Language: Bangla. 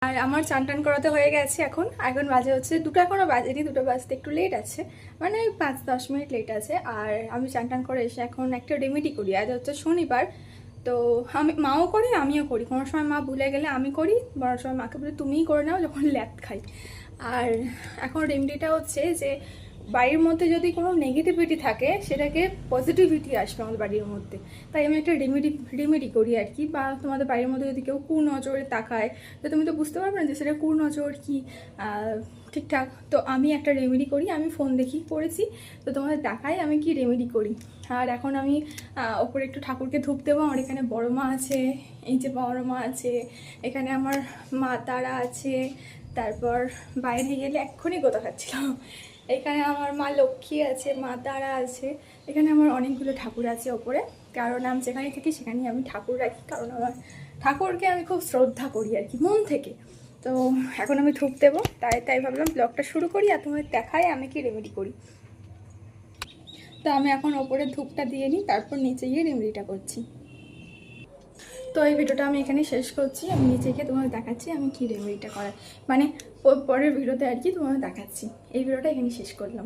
আর আমার চান টান করাতে হয়ে গেছে। এখন এখন বাজে হচ্ছে 2টা, এখনও বাজেনি, 2টা বাজতে একটু লেট আছে, মানে 5-10 মিনিট লেট আছে। আর আমি চান টান করে এসে এখন একটা রেমেডি করি। আজ হচ্ছে শনিবার, তো আমি মাও করি আমিও করি। কোনো সময় মা ভুলে গেলে আমি করি, বড় সময় মাকে বলে তুমিই করে নাও যখন ল্যাদ খাই। আর এখন রেমেডিটা হচ্ছে যে বাড়ির মধ্যে যদি কোনো নেগেটিভিটি থাকে সেটাকে পজিটিভিটি আসবে আমাদের বাড়ির মধ্যে। তাই আমি একটা রেমেডি করি আর কি। বা তোমাদের বাড়ির মধ্যে যদি কেউ কুনজরে তাকায়, তো তুমি তো বুঝতে পারবে না যে সেটা কুনজর কি ঠিকঠাক। তো আমি একটা রেমেডি করি, আমি ফোন দেখি করেছি, তো তোমাদের দেখাই আমি কি রেমেডি করি। আর এখন আমি ওপরে একটু ঠাকুরকে ধূপ দেবো। আমার এখানে বড় মা আছে, এই যে বড় মা আছে, এখানে আমার মা তারা আছে, তারপর বাইরে গেলে এক্ষুনি গোতা খাচ্ছিলাম, এখানে আমার মা লক্ষ্মী আছে, মা তারা আছে, এখানে আমার অনেকগুলো ঠাকুর আছে ওপরে। কারণ আমি যেখানে থাকি সেখানেই আমি ঠাকুর রাখি, কারণ আমার ঠাকুরকে আমি খুব শ্রদ্ধা করি আর কি, মন থেকে। তো এখন আমি ধূপ দেবো, তাই ভাবলাম ব্লগটা শুরু করি আর তোমাদের দেখাই আমি কি রেমেডি করি। তো আমি এখন ওপরে ধূপটা দিয়ে নিই, তারপর নিচে গিয়ে রেমেডিটা করছি। তো এই ভিডিওটা আমি এখানে শেষ করছি। আমি নিচে গিয়ে তোমাদের দেখাচ্ছি আমি কি রেমেডিটা করাই, মানে পরের ভিডিওতে আর কি তোমাদের দেখাচ্ছি। এই ভিডিওটা এখানে শেষ করলাম।